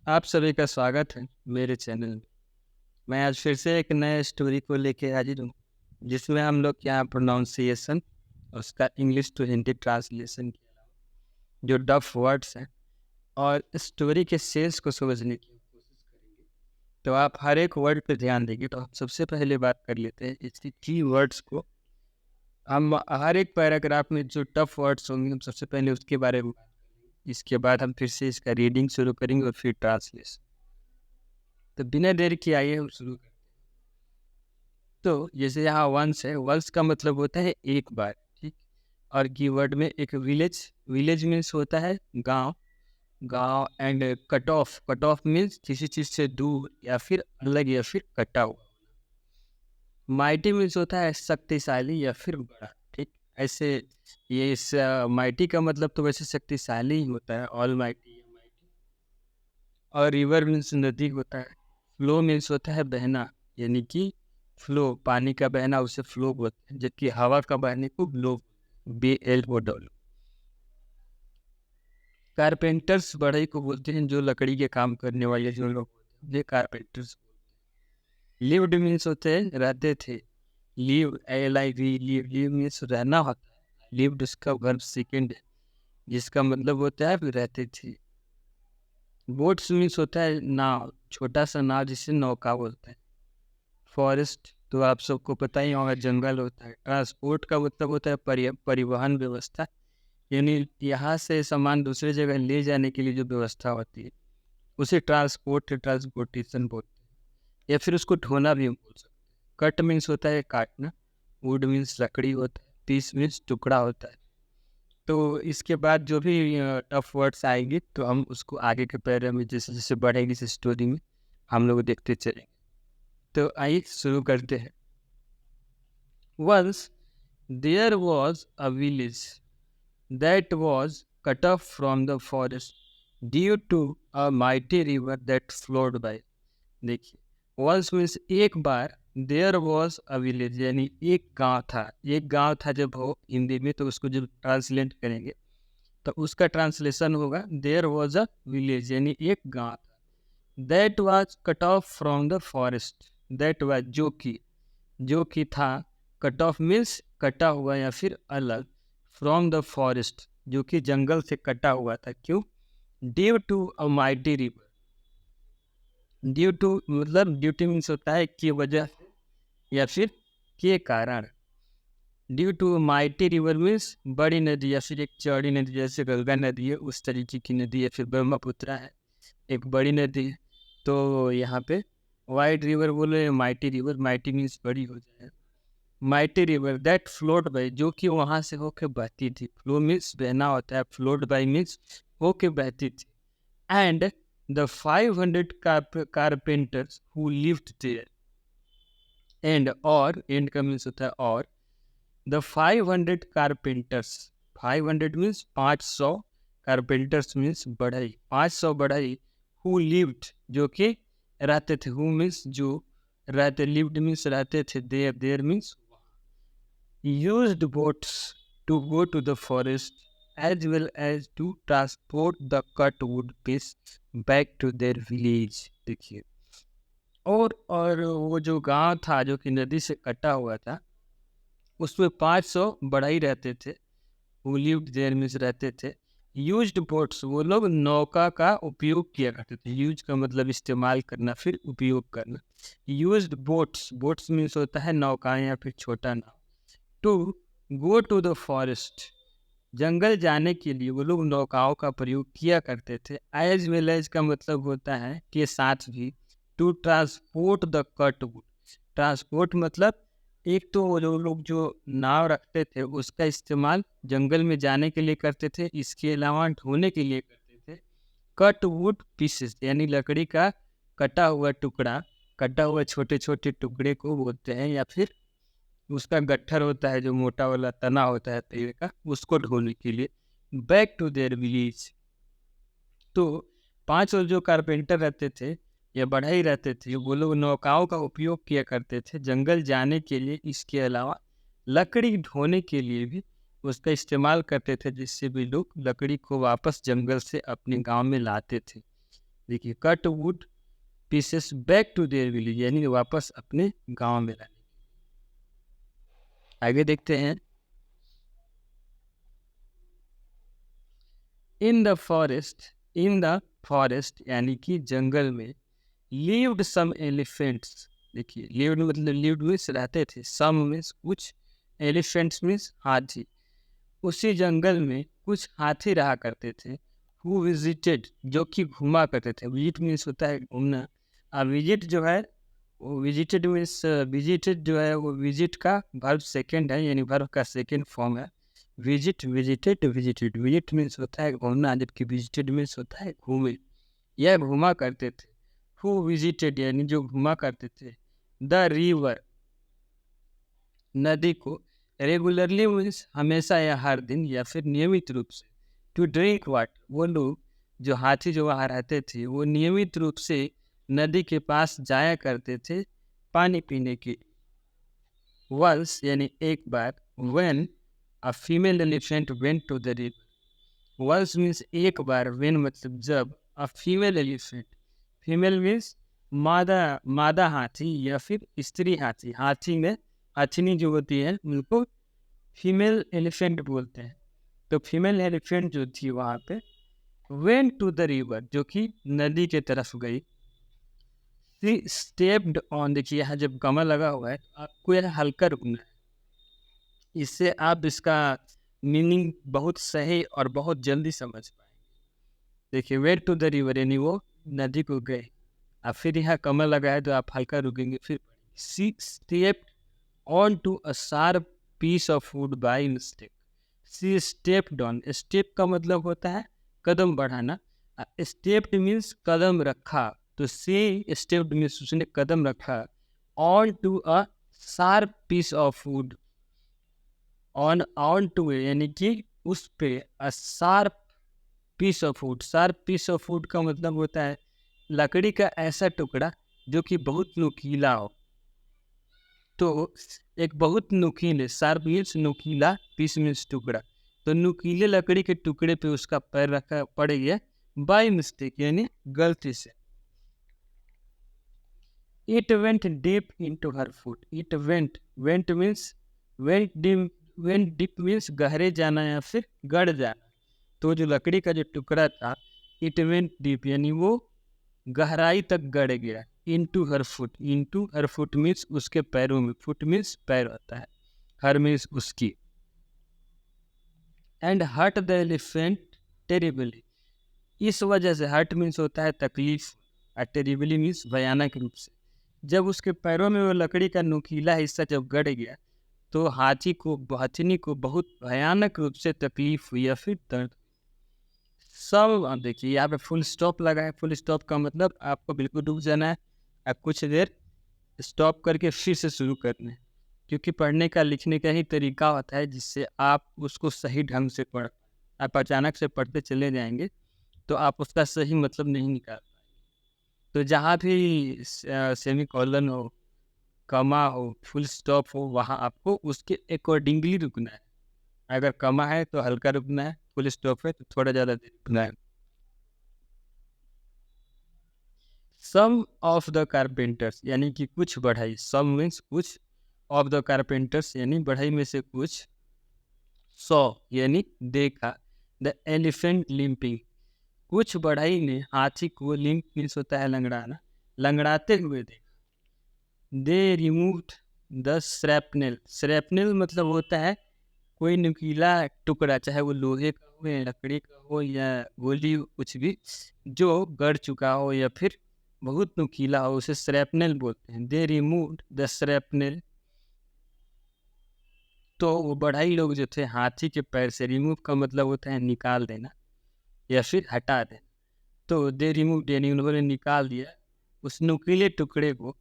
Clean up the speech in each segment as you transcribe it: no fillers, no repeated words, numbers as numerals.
आप सभी का स्वागत है मेरे चैनल में। मैं आज फिर से एक नए स्टोरी को लेके हाजिर हूँ, जिसमें हम लोग यहाँ प्रोनाउंसिएशन, उसका इंग्लिश टू हिंदी ट्रांसलेशन के अलावा जो टफ वर्ड्स हैं और स्टोरी के सेंस को समझने की कोशिश करेंगे। तो आप हर एक वर्ड पे ध्यान देंगे। तो हम सबसे पहले बात कर लेते हैं इसकी की वर्ड्स को। हम हर एक पैराग्राफ में जो टफ वर्ड्स होंगे, हम सबसे पहले उसके बारे में बात करेंगे। इसके बाद हम फिर से इसका रीडिंग शुरू करेंगे और फिर ट्रांसलेशन। तो बिना देर किए आइए हम शुरू करें। तो जैसे यहाँ वंस है, वंस का मतलब होता है एक बार, ठीक। और कीवर्ड में एक विलेज, विलेज मीन्स होता है गांव, गांव। एंड कट ऑफ मीन्स किसी चीज से दूर या फिर अलग या फिर कटा हुआ। माइटी मीन्स होता है शक्तिशाली या फिर बड़ा, ठीक। ऐसे ये इस माइटी का मतलब तो वैसे शक्तिशाली ही होता है, ऑल माइटी या माइटी। और रिवर मीन्स नदी होता है। फ्लो मीन्स होता है बहना, यानी कि फ्लो, पानी का बहना उसे फ्लो बोलते हैं, जबकि हवा का बहने को ब्लो, BLO। कारपेंटर्स बढ़ई को बोलते हैं, जो लकड़ी के काम करने वाले जो लोग होते हैं, ये कारपेंटर्स। लिव्ड मीन्स होते हैं रहते थे। Live, LIV, live, live means रहना होता है। लिव्ड उसका वर्ब सेकेंड है, जिसका मतलब होता है रहते थे। बोट्स मीन्स होता है नाव, छोटा सा नाव जिसे नौका बोलते हैं। फॉरेस्ट तो आप सबको पता ही होगा, जंगल होता है। ट्रांसपोर्ट का मतलब होता है परिवहन व्यवस्था, यानी यहाँ से सामान दूसरे जगह ले जाने के लिए जो व्यवस्था होती है उसे ट्रांसपोर्टेशन बोलते हैं, या फिर उसको ढोना भी हम बोल सकते हैं। कट मीन्स होता है काटना। वुड मीन्स लकड़ी होता है। पीस मीन्स टुकड़ा होता है। तो इसके बाद जो भी टफ वर्ड्स आएंगे तो हम उसको आगे के पैरे में जैसे जैसे बढ़ेगी इस स्टोरी में हम लोग देखते चलेंगे। तो आइए शुरू करते हैं। Once there was a village that was cut off from the forest due to a mighty river that flowed by. देखिए, once मीन्स एक बार, देयर वॉज अ विलेज यानी एक गांव था। एक गांव था जब हो हिंदी में, तो उसको जब ट्रांसलेट करेंगे तो उसका ट्रांसलेशन होगा देयर वॉज अ विलेज, यानी एक गांव था। That was cut off from the forest, that was जो कि था, कट ऑफ मीन्स कटा हुआ या फिर अलग, फ्रॉम द फॉरेस्ट जो कि जंगल से कटा हुआ था। क्यों? Due to a mighty river. Due to मतलब ड्यूटी मीन्स होता है की वजह से या फिर के कारण। Due to mighty river means बड़ी नदी या फिर एक चौड़ी नदी, जैसे गंगा नदी है उस तरीके की नदी, या फिर ब्रह्मपुत्रा है एक बड़ी नदी है। तो यहाँ पे वाइड रिवर बोले, माइटी रिवर, माइटी मीन्स बड़ी हो जाए। Mighty river that float by, जो कि वहाँ से होके बहती थी। फ्लो मीन्स बहना होता है, फ्लोट बाई मीन्स होके बहती थी। And the 500 carpenters who lived there. And और, एंड का मीन्स होता है और। The 500 carpenters, 500 means 500, carpenters means बढ़ई, 500 बढ़ई। हु लिव्ड जो कि रहते थे, हु मीन्स जो रहते, लिव्ड मीन्स रहते थे, there, there means used boats to go to the forest as well as to transport the cut wood piece back to their village। देखिए, और वो जो गांव था जो कि नदी से कटा हुआ था, उसमें 500 बढ़ई रहते थे। who lived there means रहते थे। यूज्ड बोट्स, वो लोग नौका का उपयोग किया करते थे। यूज का मतलब इस्तेमाल करना, फिर उपयोग करना। यूज्ड बोट्स, बोट्स मीन्स होता है नौकाएं या फिर छोटा नाव। To go to the forest, जंगल जाने के लिए वो लोग नौकाओं का प्रयोग किया करते थे। एज वेल एज का मतलब होता है के साथ भी। To transport the cut wood, transport मतलब एक तो वो जो लोग जो नाव रखते थे उसका इस्तेमाल जंगल में जाने के लिए करते थे, इसके अलावा ढोने के लिए करते थे। कट वुड पीसेस यानी लकड़ी का कटा हुआ टुकड़ा, कटा हुआ छोटे छोटे टुकड़े को बोलते हैं, या फिर उसका गट्ठर होता है जो मोटा वाला तना होता है पेड़ का, उसको ढोने के लिए। Back to their village. तो 5 और जो कारपेंटर रहते थे या बढ़ई रहते थे, वो लोग नौकाओं का उपयोग किया करते थे जंगल जाने के लिए। इसके अलावा लकड़ी ढोने के लिए भी उसका इस्तेमाल करते थे, जिससे भी लोग लकड़ी को वापस जंगल से अपने गांव में लाते थे। देखिए cut wood pieces back to their village, यानी वापस अपने गांव में लाने। आगे देखते हैं। इन द फॉरेस्ट यानी कि जंगल में लिव्ड सम एलिफेंट्स। देखिए लिव्ड मतलब लिव्ड मीन्स रहते थे, सम मीन्स कुछ, एलिफेंट्स मीन्स हाथी। उसी जंगल में कुछ हाथी रहा करते थे। हु विजिटेड, जो कि घूमा करते थे। विजिट मीन्स होता है घूमना। विजिट जो है वो विजिटेड मीन्स, विजिटेड जो है वो विजिट का वर्ब सेकंड है, यानी वर्ब का सेकंड फॉर्म है। Visit, visited, visited. Visit means होता है घूमना, जबकि विजिटेड मीन्स होता है घूमे, यह घूमा करते थे। हु विजिटेड यानी जो घूमा करते थे। द रिवर, नदी को। रेगुलरली मीन्स हमेशा या हर दिन या फिर नियमित रूप से। टू ड्रिंक वाटर, वो लोग जो हाथी जो वहाँ रहते थे वो नियमित रूप से नदी के पास जाया करते थे पानी पीने के। वंस यानी एक बार। When a female elephant went to the river. Once means एक बार, व्हेन मतलब जब, a female elephant, female means मादा, मादा हाथी या फिर स्त्री हाथी। हाथी में हथनी जो होती है उनको फीमेल एलिफेंट बोलते हैं। तो फीमेल एलिफेंट जो थी वहाँ पे वेंट टू द रिवर, जो कि नदी के तरफ गई। सी स्टेप्ड ऑन, देखिए यहाँ जब कमर लगा हुआ है आपको यह हल्का रुकना है, इससे आप इसका मीनिंग बहुत सही और बहुत जल्दी समझ पाएंगे। देखिए वेंट टू द रिवर यानी वो नदी को गए। अब फिर यहाँ कमर लगा है तो आप हल्का रुकेंगे। फिर she stepped on to a sharp piece of wood by mistake. She stepped on, step का मतलब होता है कदम बढ़ाना। स्टेप्ड मीन्स कदम रखा, तो सी स्टेप्ड मीन्स उसने कदम रखा। On to a sharp piece of wood, on to यानी कि उस पे, a sharp piece of wood. Sharp piece of wood का मतलब होता है लकड़ी का ऐसा टुकड़ा जो कि बहुत नुकीला हो। तो एक बहुत नुकीले, शार्प मीन्स नुकीला, पीस मीन्स टुकड़ा, तो नुकीले लकड़ी के टुकड़े पे उसका पैर रखा पड़ गया बाय मिस्टेक यानी गलती से। It went deep into her foot. It went, went means went deep, went deep means गहरे जाना या फिर गड़ जाना। तो जो लकड़ी का जो टुकड़ा था, इट वेंट डीप यानी वो गहराई तक गड़ गया। Into her foot, into her foot means उसके पैरों में, फुट मीन्स पैर होता है, हर मीन्स उसकी। And hurt the elephant terribly, इस वजह से, हर्ट मीन्स होता है तकलीफ, और टेरिबली मीन्स भयानक रूप से। जब उसके पैरों में वो लकड़ी का नुकीला हिस्सा जब गड़ गया तो हथनी को बहुत भयानक रूप से तकलीफ हुई या फिर दर्द। सब, अब देखिए यहाँ पे फुल स्टॉप लगा है। फुल स्टॉप का मतलब आपको बिल्कुल रुक जाना है, आप कुछ देर स्टॉप करके फिर से शुरू करना है, क्योंकि पढ़ने का लिखने का ही तरीका होता है जिससे आप उसको सही ढंग से पढ़। आप अचानक से पढ़ते चले जाएंगे तो आप उसका सही मतलब नहीं निकाल पाएंगे। तो जहाँ भी सेमी कॉलन हो, कमा हो, फुल स्टॉप हो, वहाँ आपको उसके अकॉर्डिंगली रुकना है। अगर कमा है तो हल्का रुकना है, फुल स्टॉप है तो थोड़ा ज़्यादा देर रुकना है। सम ऑफ द कारपेंटर्स यानी कि कुछ बढ़ई, सम मीन्स कुछ, ऑफ द कारपेंटर्स यानी बढ़ई में से कुछ, सॉ यानी देखा, द एलिफेंट लिम्पिंग, कुछ बढ़ई ने हाथी को, लिम्प मीन्स होता है लंगड़ाना, लंगड़ाते हुए देखा। दे रिमूव्ड द श्रैपनेल, श्रैपनेल मतलब होता है कोई नुकीला टुकड़ा, चाहे वो लोहे का हो या लकड़ी का हो या गोली, कुछ भी जो गड़ चुका हो या फिर बहुत नुकीला हो उसे श्रैपनेल बोलते हैं। दे रिमूव्ड द श्रैपनेल, तो वो बढ़ई लोग जो थे हाथी के पैर से, रिमूव का मतलब होता है निकाल देना या फिर हटा देना। तो दे रिमूव्ड यानी उन्होंने निकाल दिया उस नुकीले टुकड़े को।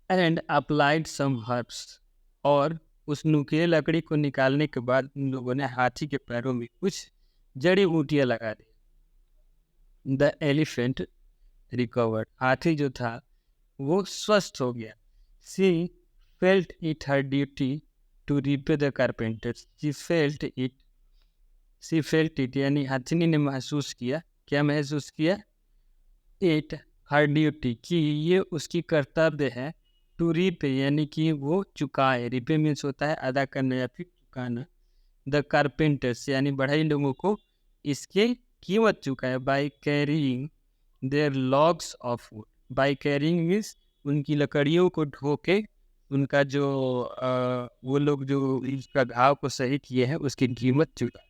एंड अप्लाइड सम हर्ब्स, और उस नुकीले लकड़ी को निकालने के बाद उन लोगों ने हाथी के पैरों में कुछ जड़ी बूटियां लगा दी। द एलिफेंट रिकवर्ड, हाथी जो था वो स्वस्थ हो गया। She felt it her duty to repay the carpenters. She felt it यानी हथनी ने महसूस किया, क्या महसूस किया? इट हर ड्यूटी कि ये उसकी कर्तव्य है टू रीपे यानी कि वो चुकाए। रिपे मीन्स होता है अदा करना या फिर चुकाना। द कारपेंटर्स यानी बढ़ई लोगों को इसके कीमत चुकाए by carrying there logs of wood. By carrying means उनकी लकड़ियों को ढो के उनका जो वो लोग जो इसका घाव को सही किए हैं उसकी कीमत चुकाए।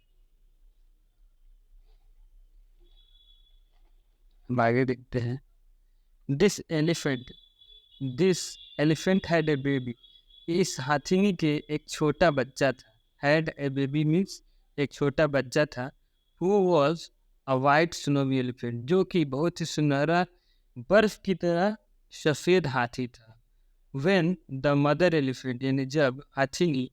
हम आगे देखते हैं। This elephant this elephant had a baby. इस हाथी के एक छोटा बच्चा था। हैड ए बेबी मीन्स एक छोटा बच्चा था। Who was a white snowy elephant जो कि बहुत ही सुनहरा बर्फ की तरह सफ़ेद हाथी था। वेन द मदर एलिफेंट यानी जब हाथी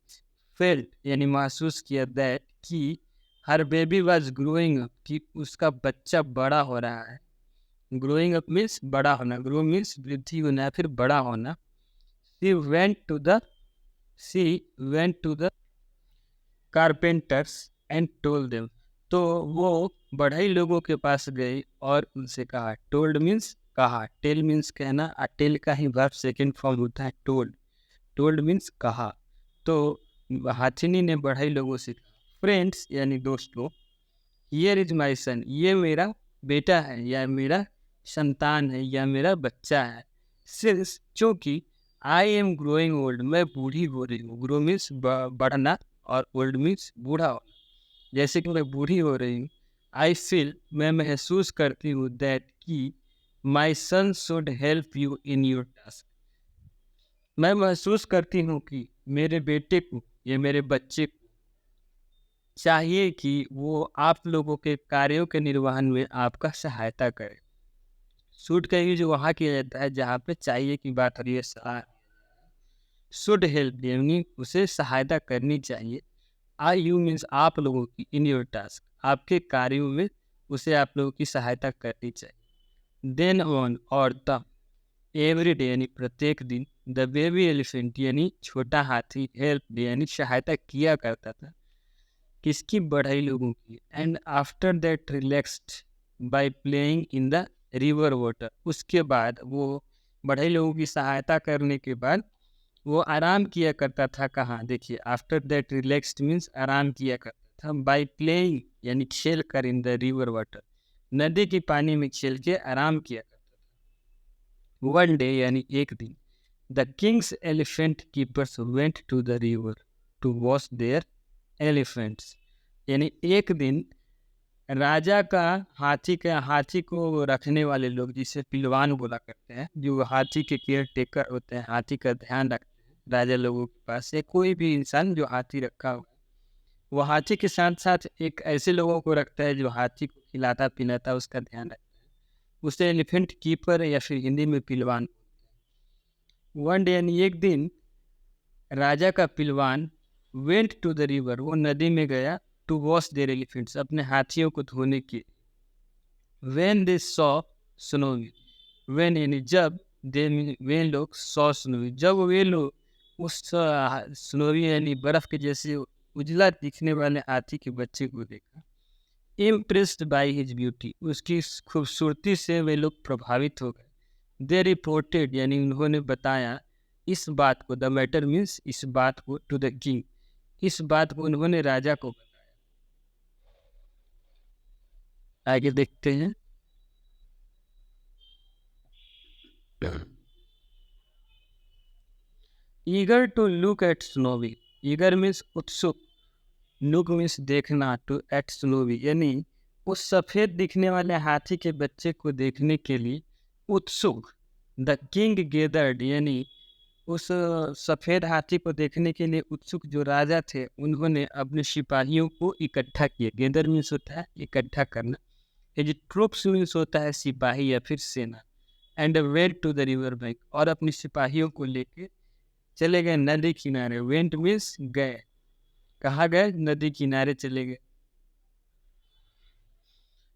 फेल्ट यानी महसूस किया दैट कि हर बेबी वॉज ग्रोइंग अप कि उसका बच्चा बड़ा हो रहा है। ग्रोइंग अप मीन्स बड़ा होना, ग्रो मीन्स वृद्धि होना या फिर बड़ा होना। She went to the she went to the carpenters and told them. तो वो बढ़ई लोगों के पास गई और उनसे कहा। टोल्ड मीन्स कहा, टेल मीन्स कहना, टेल का ही वर्ब सेकेंड फॉर्म होता है टोल्ड। टोल्ड मीन्स कहा। तो हाथिनी ने बढ़ई लोगों से कहा, फ्रेंड्स यानी दोस्तों, हियर इज माई सन, ये मेरा बेटा है या मेरा संतान है या मेरा बच्चा है। सिंस चूँकि आई एम ग्रोइंग ओल्ड, मैं बूढ़ी हो रही हूँ। ग्रो मीन्स बढ़ना और ओल्ड मीन्स बूढ़ा होना। जैसे कि मैं बूढ़ी हो रही हूँ। आई फील मैं महसूस करती हूँ दैट कि my son should help you in your task. मैं महसूस करती हूँ कि मेरे बेटे को या मेरे बच्चे को चाहिए कि वो आप लोगों के कार्यों के निर्वहन में आपका सहायता करे। शुड का यूज वहाँ किया जाता है जहाँ पे चाहिए की बात हो रही है। शुड हेल्प यानी उसे सहायता करनी चाहिए। आई यू मीन्स आप लोगों की, इन योर टास्क आपके कार्यों में उसे आप लोगों की सहायता करनी चाहिए। देन ऑन और तब, एवरी डे यानी प्रत्येक दिन, द बेबी एलिफेंट यानी छोटा हाथी हेल्प यानी सहायता किया करता था। किसकी? बढ़ई लोगों की। And after that relaxed by playing in the river water. उसके बाद वो बढ़ई लोगों की सहायता करने के बाद वो आराम किया करता था। कहाँ? देखिए, आफ्टर दैट रिलैक्स्ड मीन्स आराम किया करता था। बाय प्लेइंग यानी खेल कर इन द रिवर वाटर, नदी के पानी में खेल के आराम किया करता था। वन डे यानी एक दिन, the king's elephant keepers went to the river to wash their elephants. यानी एक दिन राजा का हाथी को रखने वाले लोग, जिसे पिलवान बोला करते हैं, जो हाथी के केयर टेकर होते हैं, हाथी का ध्यान रखते हैं राजा लोगों के पास, या कोई भी इंसान जो हाथी रखा हुआ है, वो हाथी के साथ साथ एक ऐसे लोगों को रखता है जो हाथी को खिलाता पिलाता उसका ध्यान रखता है। उसे एलिफेंट कीपर या फिर हिंदी में पिलवान। वन डे यानी एक दिन, राजा का पिलवान वेंट टू द रिवर वो नदी में गया, टू वॉश देयर एलिफेंट्स अपने हाथियों को धोने के। When they saw snowy, when यानी जब, दे वे लोग सॉ स्नोवी जब वे लोग उस स्नोवी यानी बर्फ के जैसे उजला दिखने वाले हाथी के बच्चे को देखा। इम्प्रेस्ड बाई हिज ब्यूटी, उसकी खूबसूरती से वे लोग प्रभावित हो गए। दे रिपोर्टेड यानी उन्होंने बताया इस बात को, द मैटर मीन्स इस बात को, टू द किंग इस बात को उन्होंने राजा को बताया। आगे देखते हैं। Eager to look at Snowy, eager means उत्सुक, लुक मीन्स देखना, टू एट स्नोवी यानी उस सफ़ेद दिखने वाले हाथी के बच्चे को देखने के लिए उत्सुक। द किंग गेदर्ड यानी उस सफ़ेद हाथी को देखने के लिए उत्सुक जो राजा थे, उन्होंने अपने सिपाहियों को इकट्ठा किया। गेदर मीन्स होता है इकट्ठा करना। ये ट्रूप्स मीन्स होता है सिपाही या फिर सेना। And went to the river bank, और अपने सिपाहियों को लेके चले गए नदी किनारे। वेंट मीन्स गए। कहाँ गए? नदी किनारे चले गए।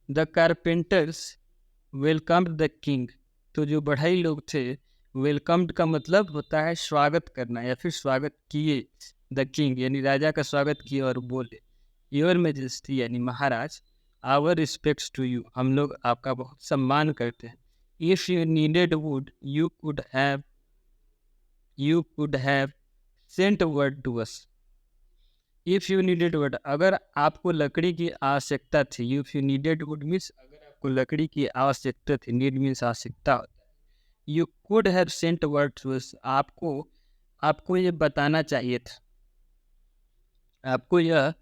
The carpenters welcomed the king, तो जो बढ़ई लोग थे, वेलकम्ड का मतलब होता है स्वागत करना या फिर स्वागत किए। द किंग यानी राजा का स्वागत किए और बोले, योर मेजेस्टी यानी महाराज, आवर रिस्पेक्ट्स टू यू, हम लोग आपका बहुत सम्मान करते हैं। If you needed wood, you could have sent word to us. If you needed wood, अगर आपको लकड़ी की आवश्यकता थी, if you needed wood means अगर आपको लकड़ी की आवश्यकता थी, need means आवश्यकता होता है, you could have sent word to us, आपको ये बताना चाहिए था, आपको यह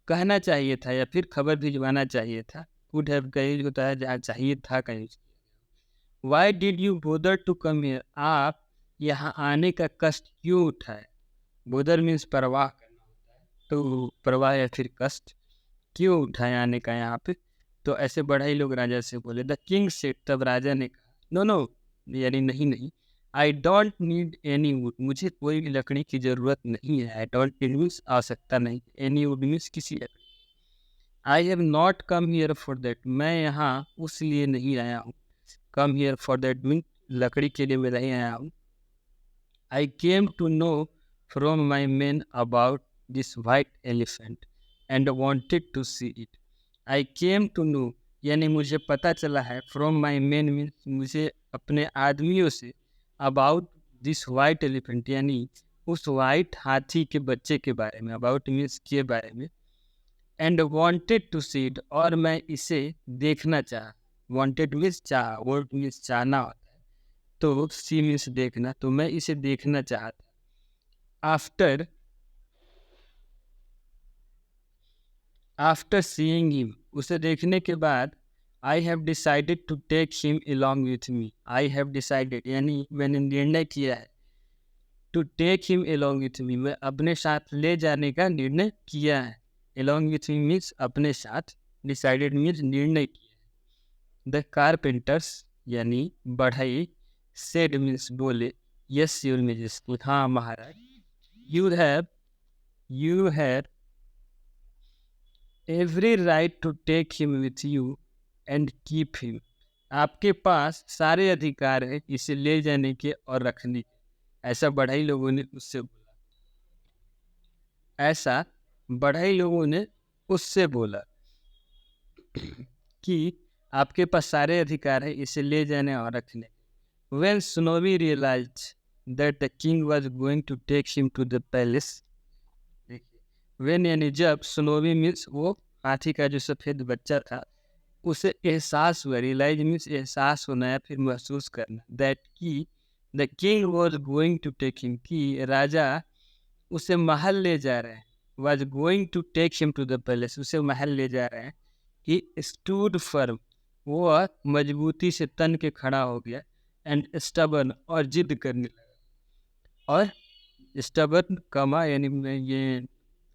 कहना चाहिए था या फिर खबर भिजवाना चाहिए था। could have का यूज होता है जहाँ चाहिए था का use. Why did you bother to come here? आप यहाँ आने का कष्ट क्यों उठाए? bother means परवाह करना होता है, तो परवाह या फिर कष्ट क्यों उठाए आने का यहाँ पे। तो ऐसे बढ़ई लोग राजा से बोले। द किंग सेड, तब राजा ने कहा, नो नो यानी नहीं नहीं, I don't need any would, मुझे कोई भी लकड़ी की जरूरत नहीं है। आई डोंट नीड मीन्स आवश्यकता नहीं, एनी वुड मीन्स किसी लकड़ी। I have not come here for that, मैं यहाँ उस लिए नहीं आया हूँ। Come here for that mean लकड़ी के लिए मैं नहीं आया हूँ। I came to know from my man about this white elephant and wanted to see it. I came to know यानी मुझे पता चला है, फ्रॉम माई मैन मीन मुझे अपने आदमियों से, अबाउट दिस वाइट एलिफेंट यानी उस वाइट हाथी के बच्चे के बारे में, अबाउट मीन्स के बारे में, and wanted to see it और मैं इसे देखना चाहा। वॉन्टेड मीन्स चाह, वॉन्ट मीन्स चाहना होता है, तो सी मीन्स देखना, तो मैं इसे देखना चाहता। आफ्टर सीइंग हिम, उसे देखने के बाद, I have decided to take him along with me. I have decided यानी मैंने निर्णय किया है, to take him along with me मैं अपने साथ ले जाने का निर्णय किया है। अलॉन्ग विथ मी मीन्स अपने साथ, डिसाइडेड मीन्स निर्णय किया है। द कारपेंटर्स यानी बढ़ई, सेड मीन्स बोले, यस योर मेजेस्टी हाँ महाराज, you have every right to take him with you and keep him, आपके पास सारे अधिकार है इसे ले जाने के और रखने के। ऐसा बढ़ई लोगों ने उससे बोला, ऐसा बढ़ई लोगों ने उससे बोला कि आपके पास सारे अधिकार है इसे ले जाने और रखने। When Snowy realized that the king was going to take him to the palace, when यानी जब, स्नोवी मीन्स वो हाथी का जो सफेद बच्चा था, उसे एहसास हुआ, रियलाइज मीन्स एहसास होना या फिर महसूस करना, दैट की the king was going to take him, की राजा उसे महल ले जा रहे हैं, was going to take him to the palace, उसे महल ले जा रहे हैं। ही स्टूड फर्म, वो मजबूती से तन के खड़ा हो गया, एंड स्टबर्न और जिद करने लगा। और स्टबर्न कमा यानी ये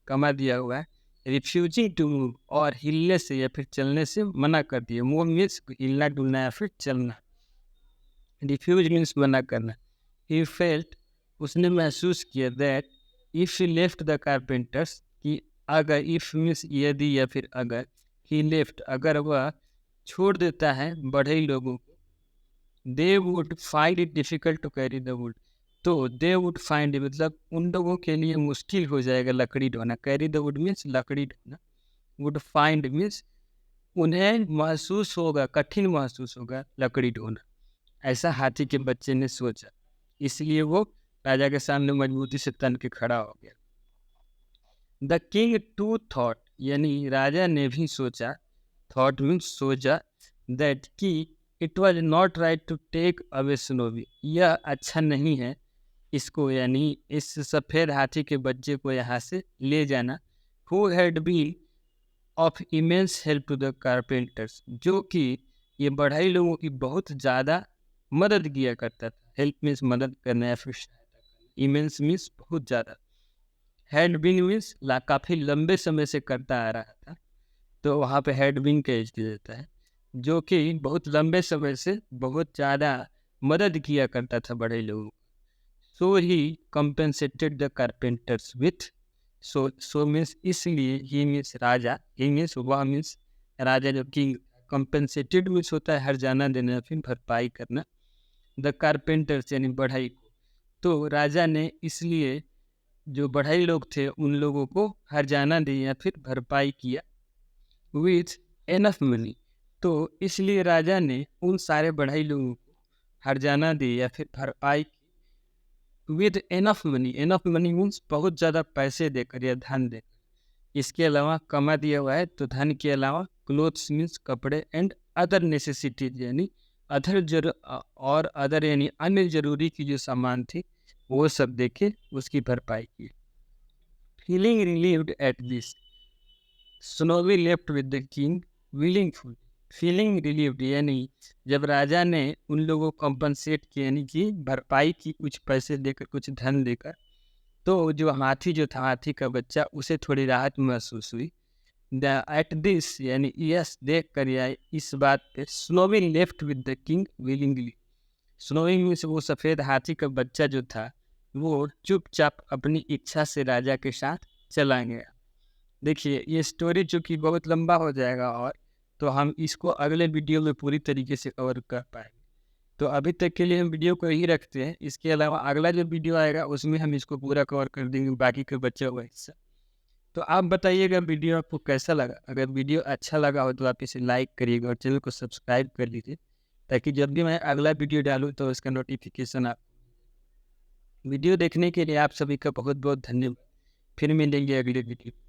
कमा दिया हुआ है, रिफ्यूजिंग टू मूव और हिलने से या फिर चलने से मना कर दिया। मूव मीन्स हिलना डुलना या फिर चलना, रिफ्यूज मीन्स मना करना। ही फेल्ट उसने महसूस किया, that if he left the carpenters, कि अगर, इफ मीन्स यदि या फिर अगर, ही लेफ्ट अगर वह छोड़ देता है बढ़ई लोगों को, they would find it difficult to carry the wood, तो दे वुड फाइंड मतलब उन लोगों के लिए मुश्किल हो जाएगा लकड़ी ढोना। कैरी द वुड मीन्स लकड़ी ढोना, वुड फाइंड मीन्स उन्हें महसूस होगा, कठिन महसूस होगा लकड़ी ढोना। ऐसा हाथी के बच्चे ने सोचा, इसलिए वो राजा के सामने मजबूती से तन के खड़ा हो गया। द किंग टू थॉट यानी राजा ने भी सोचा, थॉट मीन्स सोचा, दैट की it was not right to take away Snowy, यह अच्छा नहीं है इसको यानी इस सफ़ेद हाथी के बच्चे को यहाँ से ले जाना। Who had been of immense help to the carpenters, जो कि ये बढ़ई लोगों की बहुत ज़्यादा मदद किया करता था। हेल्प मीन्स मदद करना या फिर सहायता करना, इमेंस मीन्स बहुत ज़्यादा, हैड बीन मीन्स काफ़ी लंबे समय से करता आ रहा था, तो वहाँ पे हैड बीन का यूज किया जाता है, जो कि बहुत लंबे समय से बहुत ज़्यादा मदद किया करता था बड़े लोगों को। So he compensated the carpenters with, so means इसलिए, ही मीन्स राजा, ही मीन्स वह मीन्स राजा, जो किंग, कंपेंसेटेड मीन्स होता है हर जाना देना फिर भरपाई करना, द कारपेंटर्स यानी बढ़ई को, तो राजा ने इसलिए जो बढ़ई लोग थे उन लोगों को हर जाना दिया या फिर भरपाई किया, विथ एनफ मनी, तो इसलिए राजा ने उन सारे बढ़ई लोगों को हर्जाना दी या फिर भरपाई विद एनफ मनी मीन्स बहुत ज़्यादा पैसे देकर या धन देकर। इसके अलावा कमा दिया हुआ है, तो धन के अलावा क्लोथ्स मीन्स कपड़े एंड अदर नेसेसिटीज यानी और अदर यानी अन्य जरूरी की जो सामान थी वो सब देके उसकी भरपाई की। Feeling relieved at this, snowy left with the king willingful. Feeling relieved यानी जब राजा ने उन लोगों को कंपनसेट किया यानी कि भरपाई की, कुछ पैसे देकर कुछ धन देकर, तो जो हाथी जो था, हाथी का बच्चा, उसे थोड़ी राहत महसूस हुई। एट दिस यानी यस देख कर या इस बात पे, snowy left with the king willingly. Snowy में से वो सफ़ेद हाथी का बच्चा जो था वो चुपचाप अपनी इच्छा से राजा के साथ चला गया। देखिए ये स्टोरी चूँकि बहुत लंबा हो जाएगा, और तो हम इसको अगले वीडियो में पूरी तरीके से कवर कर पाएंगे। तो अभी तक के लिए हम वीडियो को यही रखते हैं। इसके अलावा अगला जो वीडियो आएगा उसमें हम इसको पूरा कवर कर देंगे, बाकी का बचा हुआ हिस्सा। तो आप बताइएगा वीडियो आपको कैसा लगा। अगर वीडियो अच्छा लगा हो तो आप इसे लाइक करिएगा और चैनल को सब्सक्राइब कर लीजिए, ताकि जब भी मैं अगला वीडियो डालूँ तो उसका नोटिफिकेशन आप। वीडियो देखने के लिए आप सभी का बहुत बहुत धन्यवाद। फिर मिलेंगे अगले वीडियो।